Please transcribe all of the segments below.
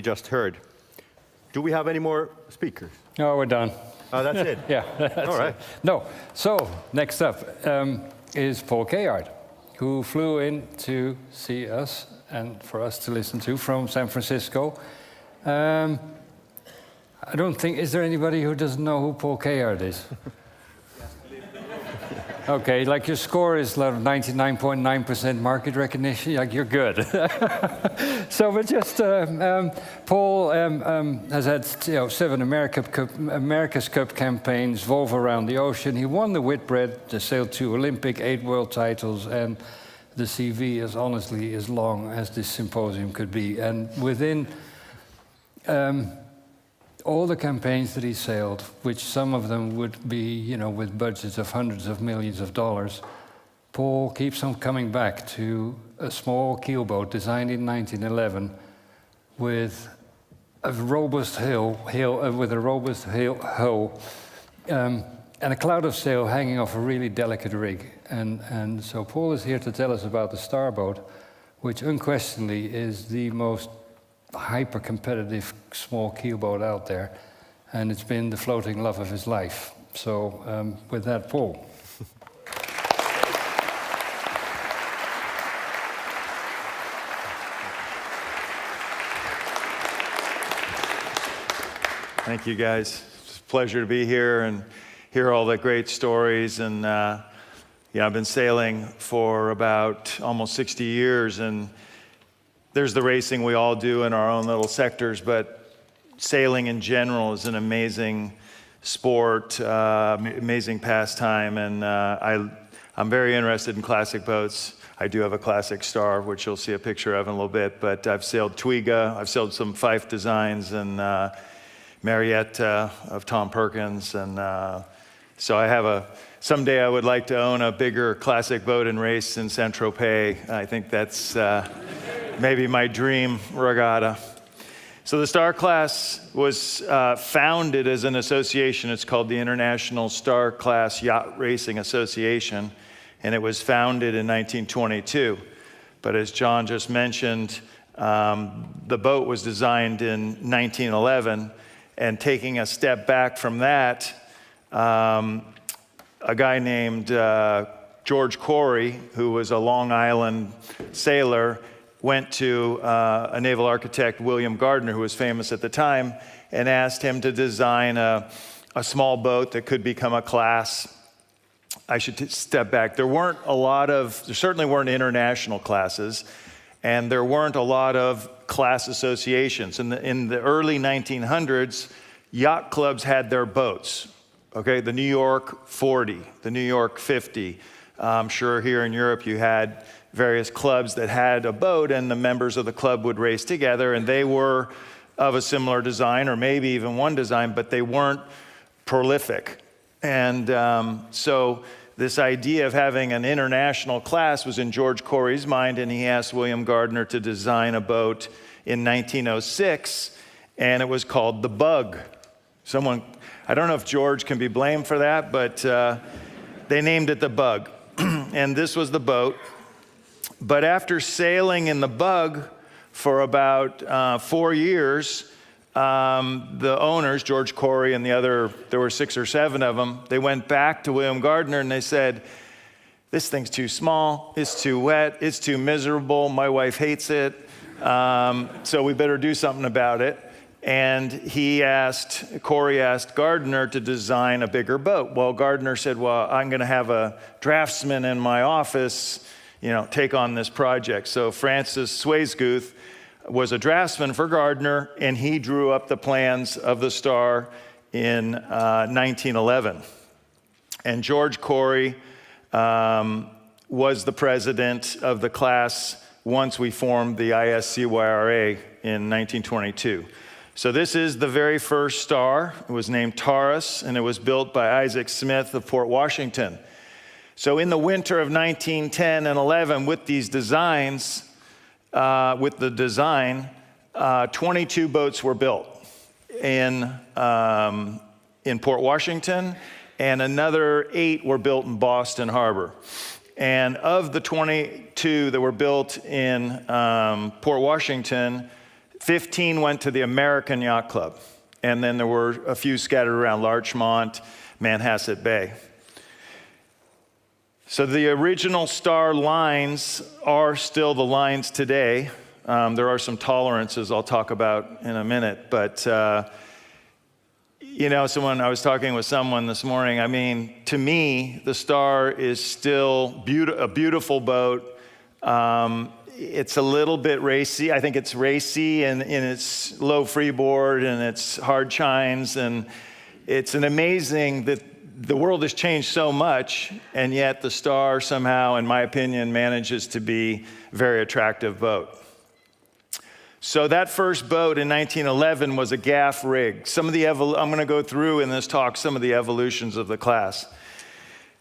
just heard. Do we have any more speakers? No, we're done. Oh, that's it? Yeah, that's all right. it. No, so next up is Paul Cayard, who flew in to see us and for us to listen to from San Francisco. I don't think, is there anybody who doesn't know who Paul Cayard is? Okay, like your score is like 99.9% market recognition, like you're good. So, but just Paul has had 7 America's Cup campaigns, Volvo around the ocean. He won the Whitbread, sailed 2 Olympic, 8 world titles, and the CV is honestly as long as this symposium could be. And within all the campaigns that he sailed, which some of them would be, with budgets of hundreds of millions of dollars, Paul keeps on coming back to a small keelboat designed in 1911 with a robust hull, and a cloud of sail hanging off a really delicate rig. And so Paul is here to tell us about the Starboat, which unquestionably is the most hyper-competitive small keelboat out there, and it's been the floating love of his life. So with that, Paul. Thank you, guys. It's a pleasure to be here and hear all the great stories. And I've been sailing for about almost 60 years, and there's the racing we all do in our own little sectors, but sailing in general is an amazing sport, amazing pastime, and I'm very interested in classic boats. I do have a classic Star, which you'll see a picture of in a little bit, but I've sailed Twiga, I've sailed some Fife designs, and Marietta of Tom Perkins, and so I have someday I would like to own a bigger classic boat and race in Saint-Tropez. I think that's maybe my dream regatta. So the Star Class was founded as an association. It's called the International Star Class Yacht Racing Association, and it was founded in 1922. But as John just mentioned, the boat was designed in 1911, and taking a step back from that, a guy named George Corey, who was a Long Island sailor, went to a naval architect, William Gardner, who was famous at the time, and asked him to design a small boat that could become a class. I should step back. There certainly weren't international classes, and there weren't a lot of class associations. In the early 1900s, yacht clubs had their boats. Okay, the New York 40, the New York 50. I'm sure here in Europe you had various clubs that had a boat, and the members of the club would race together, and they were of a similar design, or maybe even one design, but they weren't prolific. And so this idea of having an international class was in George Corey's mind, and he asked William Gardner to design a boat in 1906, and it was called the Bug. I don't know if George can be blamed for that, but they named it the Bug. And this was the boat. But after sailing in the Bug for about 4 years, the owners, George Corey and there were 6 or 7 of them, they went back to William Gardner and they said, "This thing's too small, it's too wet, it's too miserable, my wife hates it, so we better do something about it." And Corey asked Gardner to design a bigger boat. Well, Gardner said, "Well, I'm going to have a draftsman in my office, take on this project." So Francis Swaysguth was a draftsman for Gardner, and he drew up the plans of the Star in 1911. And George Corey was the president of the class once we formed the ISCYRA in 1922. So this is the very first Star. It was named Taurus, and it was built by Isaac Smith of Port Washington. So in the winter of 1910 and 11, with these designs, with the design, 22 boats were built in Port Washington, and another 8 were built in Boston Harbor. And of the 22 that were built in Port Washington, 15 went to the American Yacht Club. And then there were a few scattered around Larchmont, Manhasset Bay. So the original star lines are still the lines today. There are some tolerances I'll talk about in a minute, but I was talking with someone this morning. I mean, to me, the Star is still a beautiful boat. It's a little bit racy. I think it's racy in its low freeboard and its hard chines, and it's an amazing that the world has changed so much, and yet the Star somehow, in my opinion, manages to be a very attractive boat. So that first boat in 1911 was a gaff rig. I'm going to go through in this talk some of the evolutions of the class.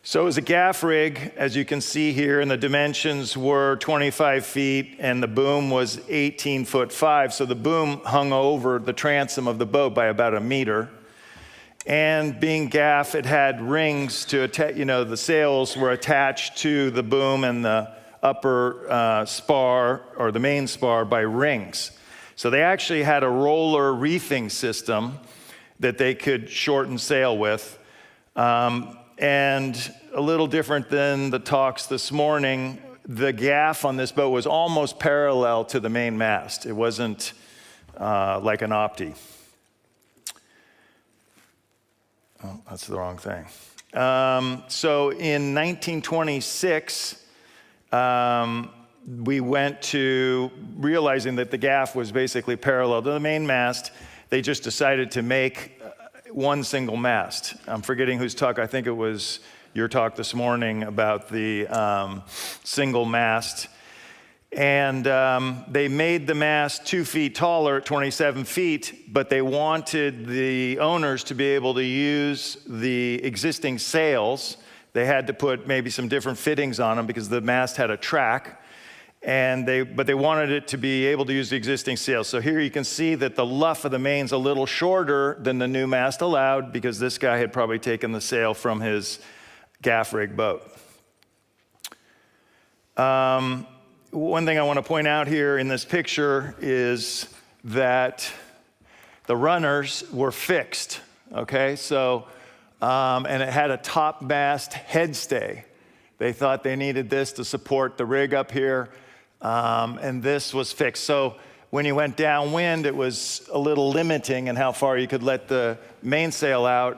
So it was a gaff rig, as you can see here, and the dimensions were 25 feet, and the boom was 18'5". So the boom hung over the transom of the boat by about a meter. And being gaff, it had rings to attach, the sails were attached to the boom and the upper spar, or the main spar, by rings. So they actually had a roller reefing system that they could shorten sail with. And a little different than the talks this morning, the gaff on this boat was almost parallel to the main mast. It wasn't like an opti. Oh, that's the wrong thing. So in 1926, we went to realizing that the gaff was basically parallel to the main mast. They just decided to make one single mast. I'm forgetting whose talk. I think it was your talk this morning about the single mast. And they made the mast 2 feet taller at 27 feet, but they wanted the owners to be able to use the existing sails. They had to put maybe some different fittings on them because the mast had a track, but they wanted it to be able to use the existing sails. So here you can see that the luff of the main's a little shorter than the new mast allowed because this guy had probably taken the sail from his gaff rig boat. One thing I want to point out here in this picture is that the runners were fixed, okay? So, and it had a top mast headstay. They thought they needed this to support the rig up here, and this was fixed. So when you went downwind, it was a little limiting in how far you could let the mainsail out.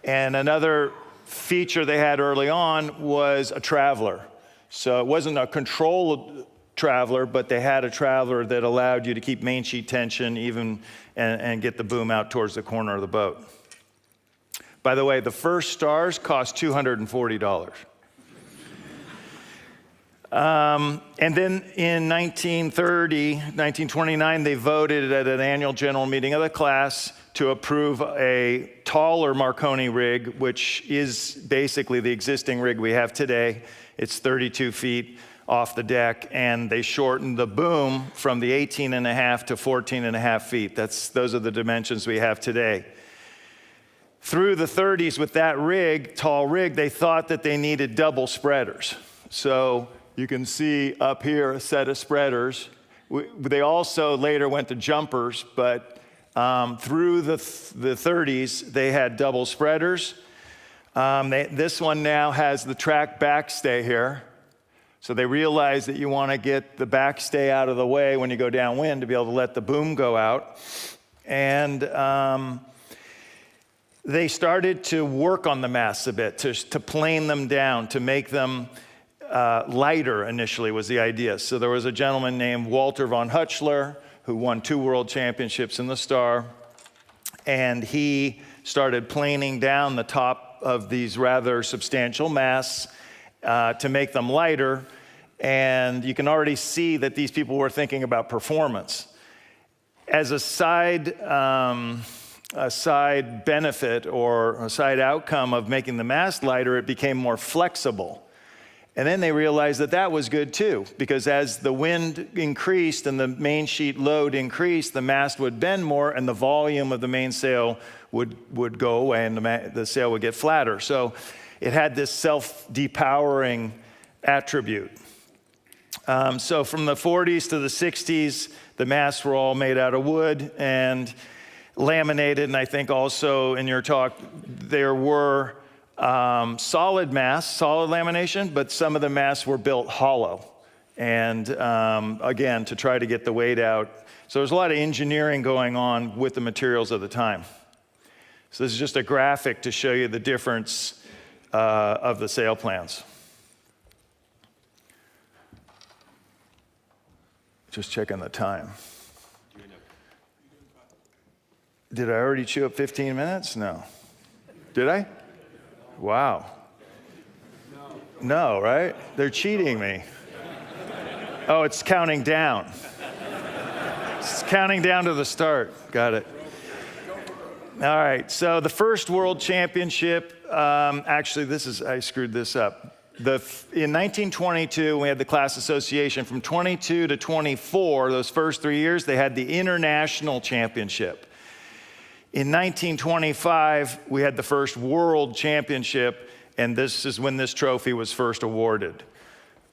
And another feature they had early on was a traveler. So it wasn't a controlled traveler, but they had a traveler that allowed you to keep main sheet tension even and get the boom out towards the corner of the boat. By the way, the first Stars cost $240. And then in 1929, they voted at an annual general meeting of the class to approve a taller Marconi rig, which is basically the existing rig we have today. It's 32 feet off the deck, and they shortened the boom from the 18.5 to 14.5 feet. Those are the dimensions we have today. Through the 30s with that rig, tall rig, they thought that they needed double spreaders. So you can see up here a set of spreaders. They also later went to jumpers, but through the 30s, they had double spreaders. This one now has the track backstay here. So they realized that you want to get the backstay out of the way when you go downwind to be able to let the boom go out. And they started to work on the masts a bit, to plane them down, to make them lighter initially was the idea. So there was a gentleman named Walter von Hutchler who won 2 world championships in the Star. And he started planing down the top of these rather substantial masts to make them lighter. And you can already see that these people were thinking about performance. As a side benefit or a side outcome of making the mast lighter, it became more flexible. And then they realized that that was good too, because as the wind increased and the main sheet load increased, the mast would bend more and the volume of the mainsail would go away and the sail would get flatter. So it had this self-depowering attribute. So from the 40s to the 60s, The masts were all made out of wood and laminated, and I think also in your talk there were solid masts, solid lamination, but some of the masts were built hollow. And again, to try to get the weight out. So there's a lot of engineering going on with the materials of the time. So this is just a graphic to show you the difference of the sail plans. Just checking the time. Did I already chew up 15 minutes? No. Did I? Wow. No, right? They're cheating me. Oh, it's counting down. It's counting down to the start. Got it. All right, so the first World Championship, actually, I screwed this up. In 1922, we had the class association. From 22 to 24, those first 3 years, they had the International Championship. In 1925, we had the first World Championship, and this is when this trophy was first awarded.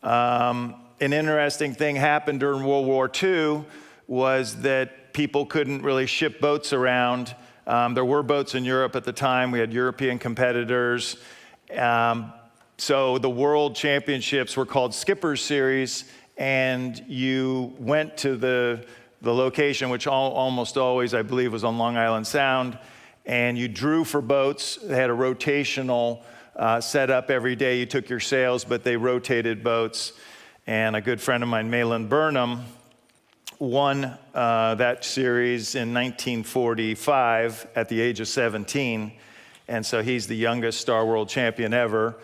An interesting thing happened during World War II was that people couldn't really ship boats around. There were boats in Europe at the time. We had European competitors. So the World Championships were called Skipper's Series, and you went to the location, which almost always, I believe, was on Long Island Sound, and you drew for boats. They had a rotational setup every day. You took your sails, but they rotated boats. And a good friend of mine, Malin Burnham, won that series in 1945 at the age of 17. And so he's the youngest Star World Champion ever.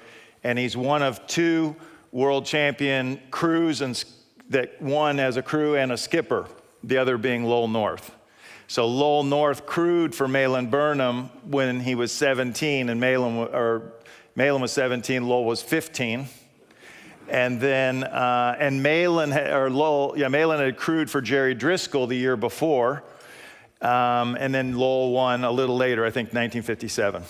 And he's one of 2 world champion crews that won as a crew and a skipper, the other being Lowell North. So Lowell North crewed for Malin Burnham when he was 17, and Malin was 17, Lowell was 15. And then, Malin had crewed for Jerry Driscoll the year before, and then Lowell won a little later, I think 1957.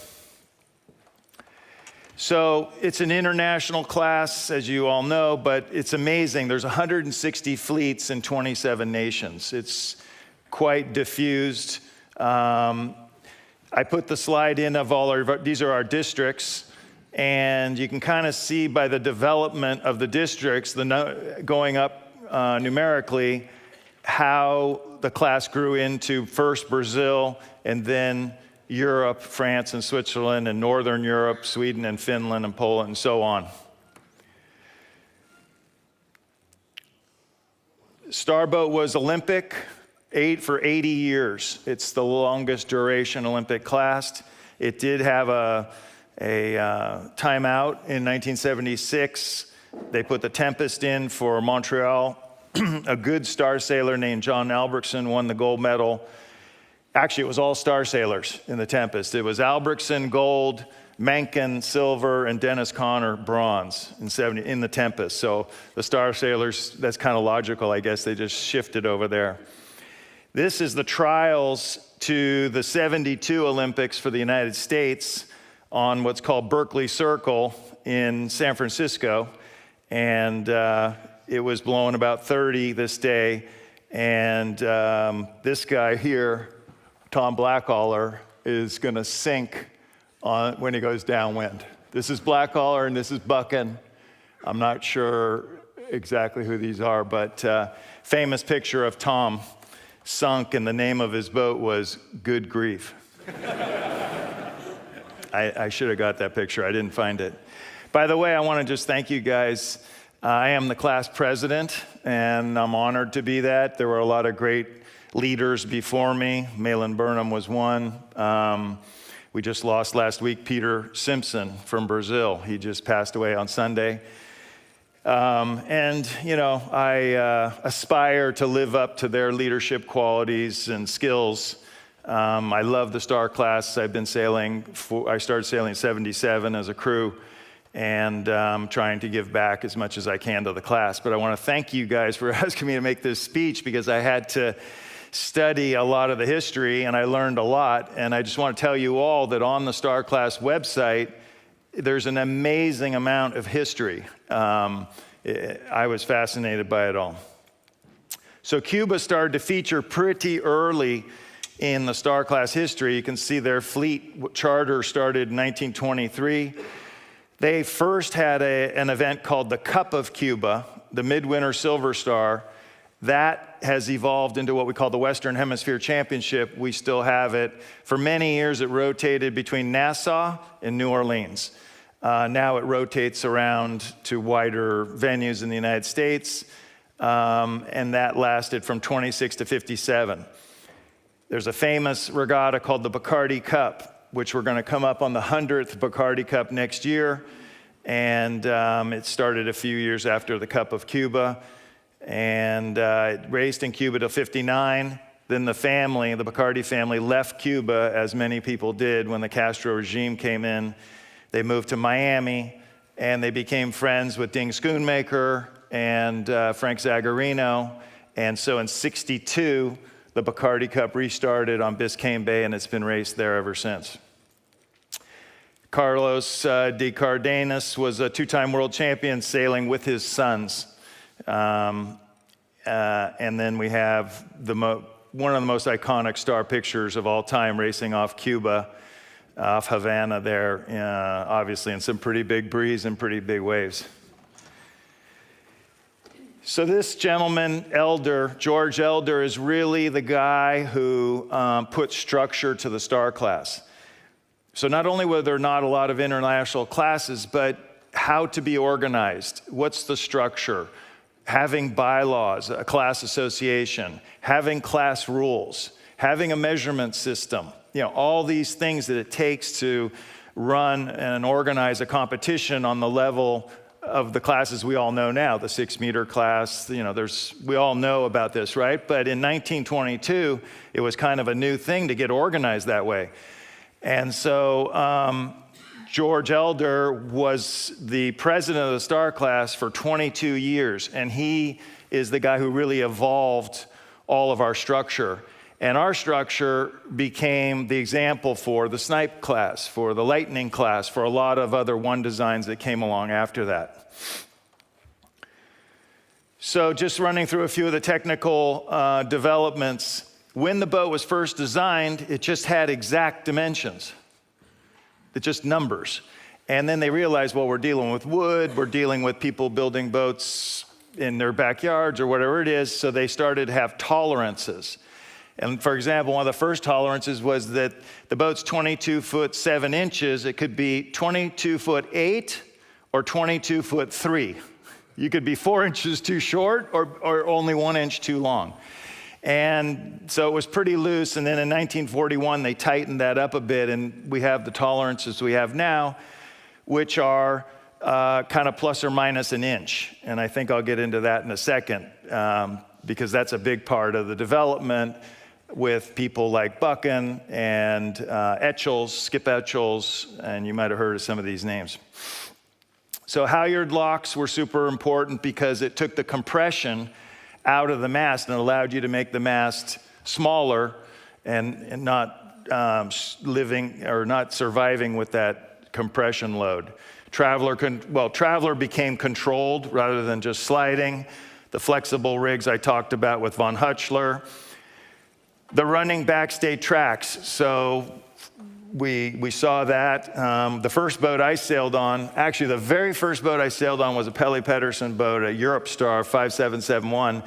So it's an international class, as you all know, but it's amazing. There's 160 fleets in 27 nations. It's quite diffused. I put the slide in of these are our districts, and you can kind of see by the development of the districts, going up numerically, how the class grew into first Brazil and then Europe, France and Switzerland, and Northern Europe, Sweden and Finland and Poland, and so on. Starboat was Olympic for 80 years. It's the longest duration Olympic class. It did have a timeout in 1976. They put the Tempest in for Montreal. A good star sailor named John Albrechtsen won the gold medal. Actually, it was all star sailors in the Tempest. It was Albrechtsen, gold, Mencken, silver, and Dennis Conner, bronze in the Tempest. So the star sailors, that's kind of logical, I guess. They just shifted over there. This is the trials to the 72 Olympics for the United States on what's called Berkeley Circle in San Francisco. And it was blowing about 30 this day. And this guy here, Tom Blackaller, is going to sink when he goes downwind. This is Blackaller and this is Buchan. I'm not sure exactly who these are, but famous picture of Tom sunk, and the name of his boat was Good Grief. I should have got that picture. I didn't find it. By the way, I want to just thank you guys. I am the class president, and I'm honored to be that. There were a lot of great leaders before me. Malin Burnham was one. We just lost last week Peter Simpson from Brazil. He just passed away on Sunday. And, you know, I aspire to live up to their leadership qualities and skills. I love the Star class. I've been sailing, I started sailing in 77 as a crew, and trying to give back as much as I can to the class. But I want to thank you guys for asking me to make this speech, because I had to study a lot of the history, and I learned a lot. And I just want to tell you all that on the Star Class website, there's an amazing amount of history. I was fascinated by it all. So Cuba started to feature pretty early in the Star Class history. You can see their fleet charter started in 1923. They first had an event called the Cup of Cuba, the Midwinter Silver Star. That has evolved into what we call the Western Hemisphere Championship. We still have it. For many years, it rotated between Nassau and New Orleans. Now it rotates around to wider venues in the United States, and that lasted from 26 to 57. There's a famous regatta called the Bacardi Cup, which we're going to come up on the 100th Bacardi Cup next year, and it started a few years after the Cup of Cuba, and it raced in Cuba till 59. Then the family, the Bacardi family, left Cuba, as many people did when the Castro regime came in. They moved to Miami, and they became friends with Ding Schoonmaker and Frank Zagarino. And so in 62, the Bacardi Cup restarted on Biscayne Bay, and it's been raced there ever since. Carlos de Cardenas was a two-time world champion sailing with his sons. And then we have one of the most iconic star pictures of all time racing off Cuba, off Havana there, obviously in some pretty big breeze and pretty big waves. So this gentleman, Elder, George Elder, is really the guy who put structure to the Star Class. So not only were there not a lot of international classes, but how to be organized. What's the structure? Having bylaws, a class association, having class rules, having a measurement system. You know, all these things that it takes to run and organize a competition on the level of the classes we all know now, the 6-meter class, you know, we all know about this, right? But in 1922, it was kind of a new thing to get organized that way. And so George Elder was the president of the Star Class for 22 years, and he is the guy who really evolved all of our structure. And our structure became the example for the Snipe class, for the Lightning class, for a lot of other one designs that came along after that. So just running through a few of the technical developments. When the boat was first designed, it just had exact dimensions. It's just numbers. And then they realized, well, we're dealing with wood, we're dealing with people building boats in their backyards or whatever it is, so they started to have tolerances. And for example, one of the first tolerances was that the boat's 22 foot 7 inches. It could be 22 foot 8 or 22 foot 3. You could be 4 inches too short or only 1 inch too long. And so it was pretty loose. And then in 1941, they tightened that up a bit, and we have the tolerances we have now, which are kind of plus or minus an inch. And I think I'll get into that in a second, because that's a big part of the development with people like Buchan and Etchells, Skip Etchells, and you might have heard of some of these names. So halyard locks were super important because it took the compression out of the mast and allowed you to make the mast smaller and not living or not surviving with that compression load. Traveler became controlled rather than just sliding. The flexible rigs I talked about with von Hutchler. The running backstay tracks, so we saw that. The first boat I sailed on, actually the very first boat I sailed on was a Pelle Pedersen boat, a Europe Star 5771,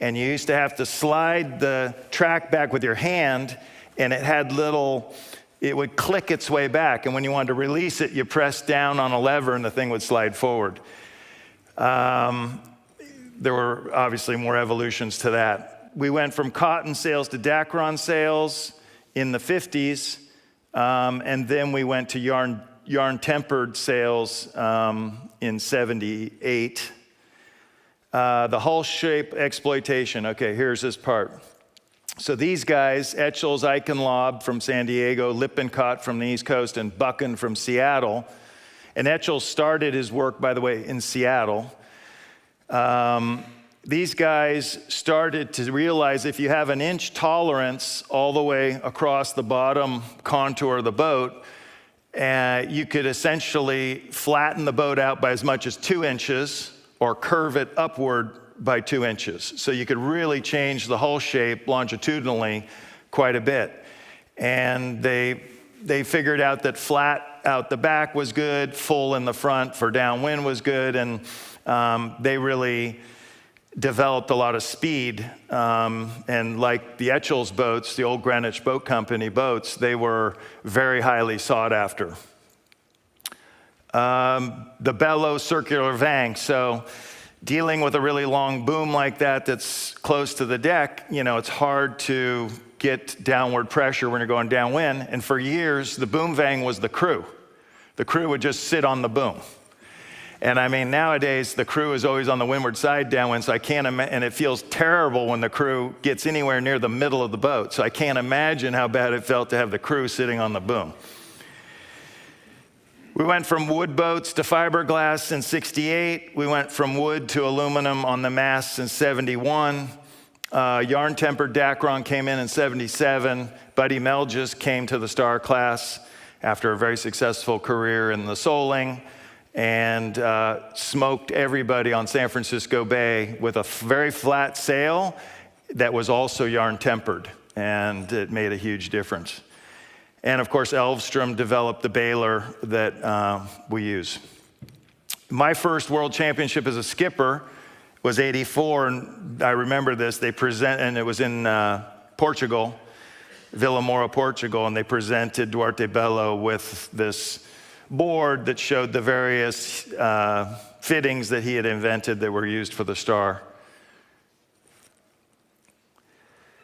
and you used to have to slide the track back with your hand, and it would click its way back, and when you wanted to release it, you pressed down on a lever and the thing would slide forward. There were obviously more evolutions to that. We went from cotton sails to Dacron sails in the 50s, and then we went to yarn-tempered sails in 78. The hull shape exploitation. Okay, here's this part. So these guys, Etchells, Eichenlaub from San Diego, Lippincott from the East Coast, and Buchan from Seattle. And Etchells started his work, by the way, in Seattle. These guys started to realize if you have an inch tolerance all the way across the bottom contour of the boat, you could essentially flatten the boat out by as much as 2 inches or curve it upward by 2 inches. So you could really change the hull shape longitudinally quite a bit. And they figured out that flat out the back was good, full in the front for downwind was good, and they really developed a lot of speed. And like the Etchells boats, the old Greenwich Boat Company boats, they were very highly sought after. The bellow circular vang. So dealing with a really long boom like that that's close to the deck, it's hard to get downward pressure when you're going downwind. And for years, the boom vang was the crew. The crew would just sit on the boom. And I mean, nowadays, the crew is always on the windward side downwind, so I can't imagine, and it feels terrible when the crew gets anywhere near the middle of the boat. So I can't imagine how bad it felt to have the crew sitting on the boom. We went from wood boats to fiberglass in '68. We went from wood to aluminum on the masts in '71. Yarn-tempered Dacron came in '77. Buddy Melges came to the Star class after a very successful career in the Soling and smoked everybody on San Francisco Bay with a very flat sail that was also yarn-tempered, and it made a huge difference. And of course, Elvstrom developed the bailer that we use. My first world championship as a skipper was '84, and I remember this. And it was in Portugal, Vila Moura, Portugal, and they presented Duarte Bello with this board that showed the various fittings that he had invented that were used for the Star.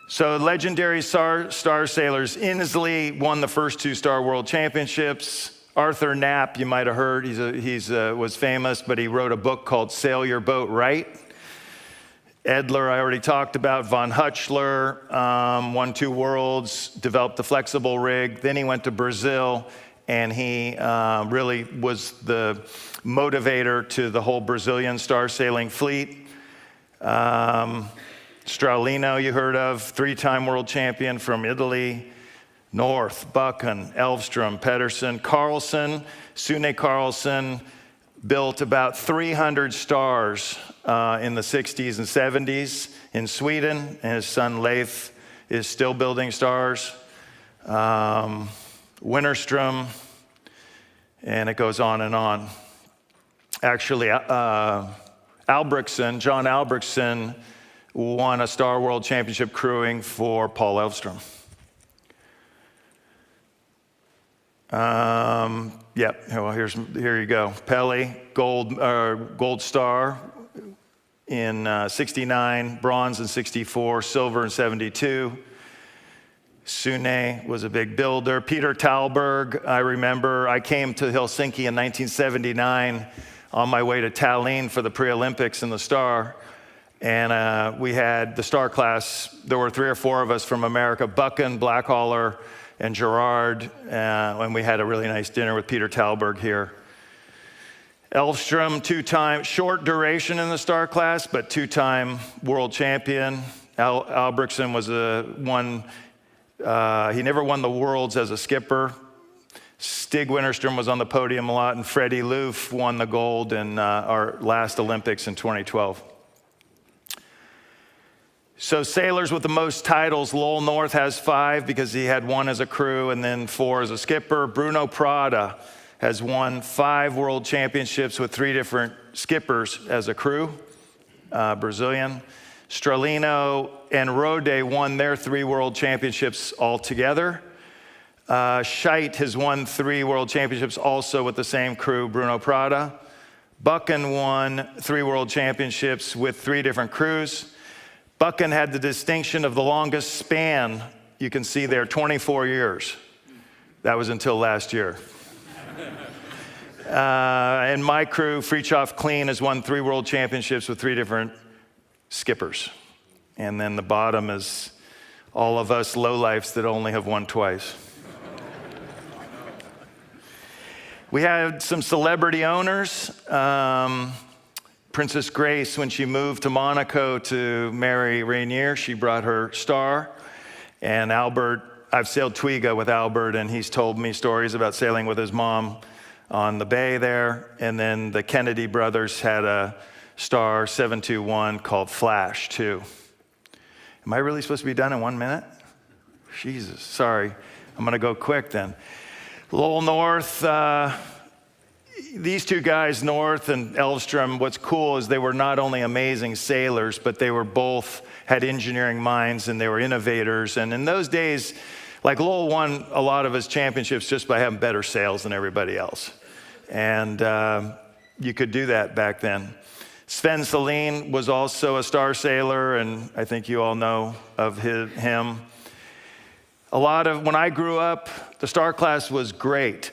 So legendary star sailors. Inslee won the first 2 Star World Championships. Arthur Knapp, you might have heard, was famous, but he wrote a book called Sail Your Boat Right. Edler, I already talked about. Von Hutchler won 2 worlds, developed the flexible rig. Then he went to Brazil, and he really was the motivator to the whole Brazilian star sailing fleet. Straulino, you heard of, 3-time world champion from Italy. North, Buchan, Elvstrom, Pedersen, Carlson. Sune Carlson built about 300 stars in the 60s and 70s in Sweden, and his son Leif is still building stars. Winterstrom, and it goes on and on. Actually, John Albrechtsen, won a Star World Championship crewing for Paul Elvstrom. Well, here you go. Pele, gold star in '69, bronze in '64, silver in '72. Sune was a big builder. Peter Talberg, I remember, I came to Helsinki in 1979 on my way to Tallinn for the pre-Olympics in the Star. And we had the Star class. There were 3 or 4 of us from America, Buchan, Blackhauler, and Gerard. And we had a really nice dinner with Peter Talberg here. Elvstrom, 2-time, short duration in the Star class, but 2-time world champion. Albrechtsen was he never won the Worlds as a skipper. Stig Winterstrom was on the podium a lot, and Freddie Loof won the gold in our last Olympics in 2012. So sailors with the most titles, Lowell North has 5 because he had 1 as a crew and then 4 as a skipper. Bruno Prada has won 5 world championships with 3 different skippers as a crew, Brazilian. Straulino and Rode won their 3 world championships altogether. Scheidt has won 3 world championships also with the same crew, Bruno Prada. Buchan won 3 world championships with 3 different crews. Buchan had the distinction of the longest span. You can see there, 24 years. That was until last year. And my crew, Fritjof Kleen, has won 3 world championships with 3 different skippers. And then the bottom is all of us lowlifes that only have won twice. We had some celebrity owners. Princess Grace, when she moved to Monaco to marry Rainier, she brought her Star. And Albert, I've sailed Twiga with Albert, and he's told me stories about sailing with his mom on the bay there. And then the Kennedy brothers had a star 721 called Flash, too. Am I really supposed to be done in 1 minute? Jesus, sorry. I'm going to go quick then. Lowell North, these two guys, North and Elvstrom, what's cool is they were not only amazing sailors, but they were both had engineering minds and they were innovators. And in those days, like Lowell won a lot of his championships just by having better sails than everybody else. And you could do that back then. Sven Selin was also a star sailor, and I think you all know of him. When I grew up, the star class was great.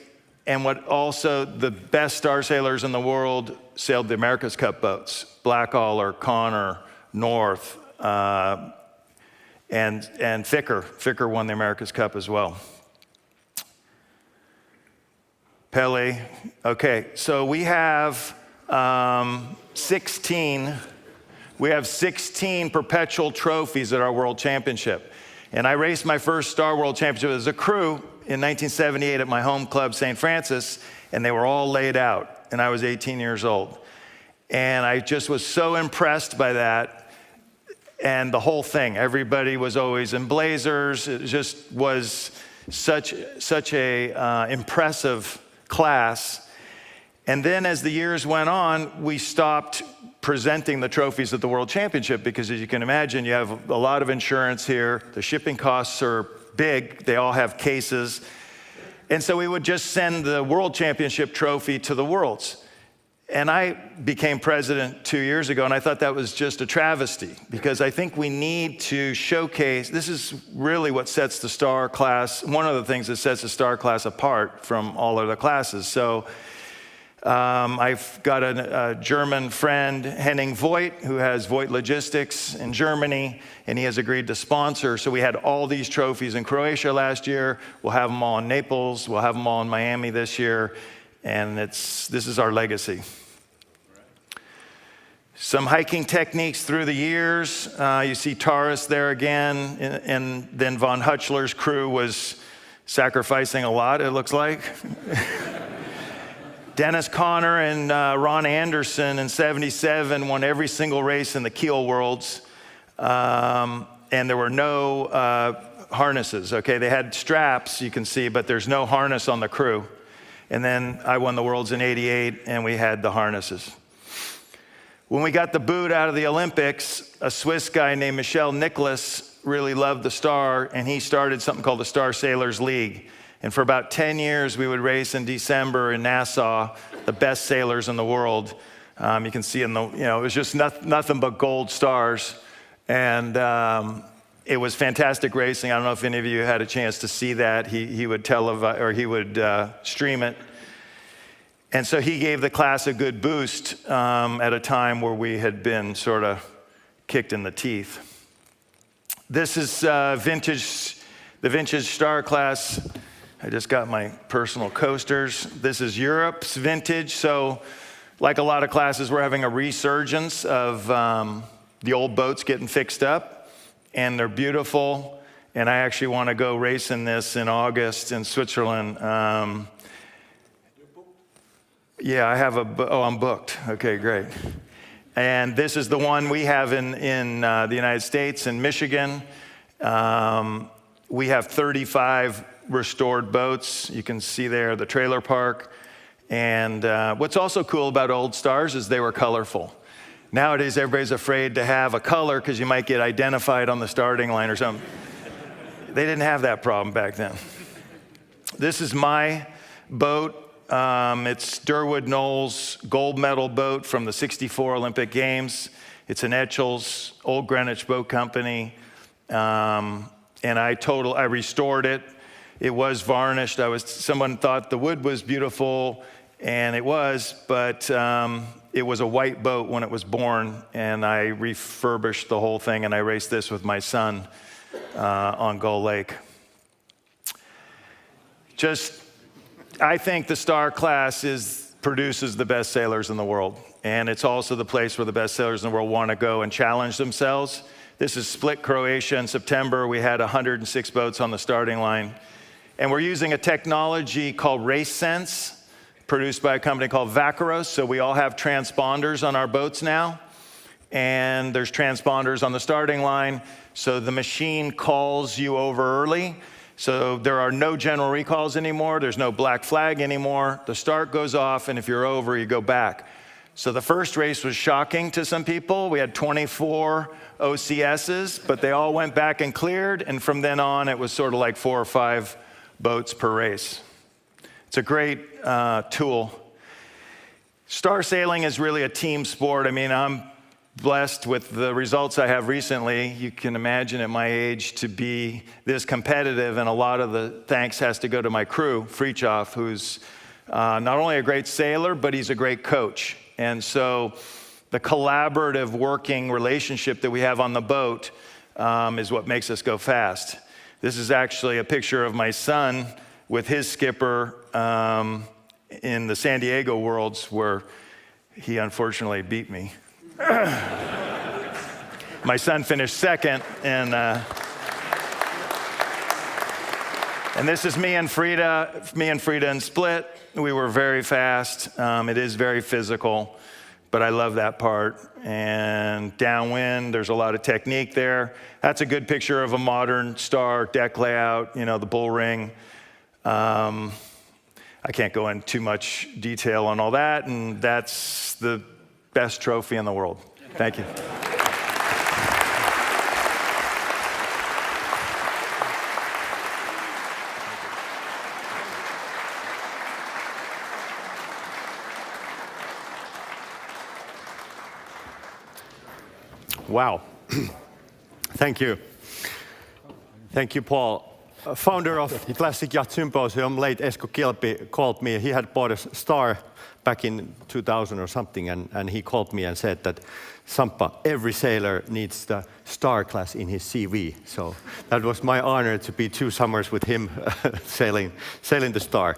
And what also, the best star sailors in the world sailed the America's Cup boats. Blackaller, Connor, North, and Ficker. Ficker won the America's Cup as well. Pele. Okay, so we have 16 perpetual trophies at our World Championship. And I raced my first Star World Championship as a crew in 1978 at my home club, St. Francis, and they were all laid out, and I was 18 years old. And I just was so impressed by that, and the whole thing. Everybody was always in blazers. It just was such a impressive class. And then as the years went on, we stopped presenting the trophies at the World Championship because, as you can imagine, you have a lot of insurance here. The shipping costs are big. They all have cases. And so we would just send the World Championship trophy to the Worlds. And I became president 2 years ago, and I thought that was just a travesty because I think we need to showcase, this is really what sets the star class, one of the things that sets the star class apart from all other classes. So I've got a German friend, Henning Voigt, who has Voigt Logistics in Germany, and he has agreed to sponsor. So we had all these trophies in Croatia last year. We'll have them all in Naples. We'll have them all in Miami this year. And this is our legacy. Some hiking techniques through the years. You see Taurus there again, and then Von Hutchler's crew was sacrificing a lot, it looks like. Dennis Conner and Ron Anderson in '77 won every single race in the Keel Worlds, and there were no harnesses, okay? They had straps, you can see, but there's no harness on the crew. And then I won the Worlds in '88, and we had the harnesses. When we got the boot out of the Olympics, a Swiss guy named Michel Nicholas really loved the Star, and he started something called the Star Sailors League. And for about 10 years, we would race in December in Nassau, the best sailors in the world. You can see it was just nothing but gold stars. And it was fantastic racing. I don't know if any of you had a chance to see that. He would stream it. And so he gave the class a good boost at a time where we had been sort of kicked in the teeth. This is the vintage star class. I just got my personal coasters. This is Europe's vintage. So like a lot of classes, we're having a resurgence of the old boats getting fixed up, and they're beautiful. And I actually want to go race in this in August in Switzerland. Yeah, I have I'm booked. Okay, great. And this is the one we have in the United States, in Michigan. We have 35 restored boats. You can see there the trailer park. And what's also cool about old stars is they were colorful. Nowadays, everybody's afraid to have a color because you might get identified on the starting line or something. They didn't have that problem back then. This is my boat. It's Durwood Knowles' gold medal boat from the '64 Olympic Games. It's an Etchells, Old Greenwich Boat Company. And I restored it. It was varnished. Someone thought the wood was beautiful, and it was, but it was a white boat when it was born, and I refurbished the whole thing, and I raced this with my son on Gull Lake. I think the Star class produces the best sailors in the world, and it's also the place where the best sailors in the world want to go and challenge themselves. This is Split, Croatia in September. We had 106 boats on the starting line. And we're using a technology called Race Sense. produced by a company called Vaqueros. So we all have transponders on our boats now. And there's transponders on the starting line. So the machine calls you over early. So there are no general recalls anymore. There's no black flag anymore. The start goes off, and if you're over, you go back. So the first race was shocking to some people. We had 24 OCSs, but they all went back and cleared. And from then on, it was sort of like 4 or 5 boats per race. It's a great tool. Star sailing is really a team sport. I mean, I'm blessed with the results I have recently. You can imagine at my age to be this competitive, and a lot of the thanks has to go to my crew, Fritjof, who's not only a great sailor, but he's a great coach. And so the collaborative working relationship that we have on the boat is what makes us go fast. This is actually a picture of my son with his skipper in the San Diego Worlds, where he unfortunately beat me. My son finished second, and this is me and Frida in Split. We were very fast. It is very physical, but I love that part. And downwind, there's a lot of technique there. That's a good picture of a modern star deck layout, you know, the bull ring. I can't go into too much detail on all that, and that's the best trophy in the world. Thank you. Wow. Thank you. Thank you, Paul. Founder of the Classic Yacht Symposium, late Esko Kilpi, called me. He had bought a star back in 2000 or something, and he called me and said that, Sampa, every sailor needs the star class in his CV. So that was my honor to be 2 summers with him sailing the star.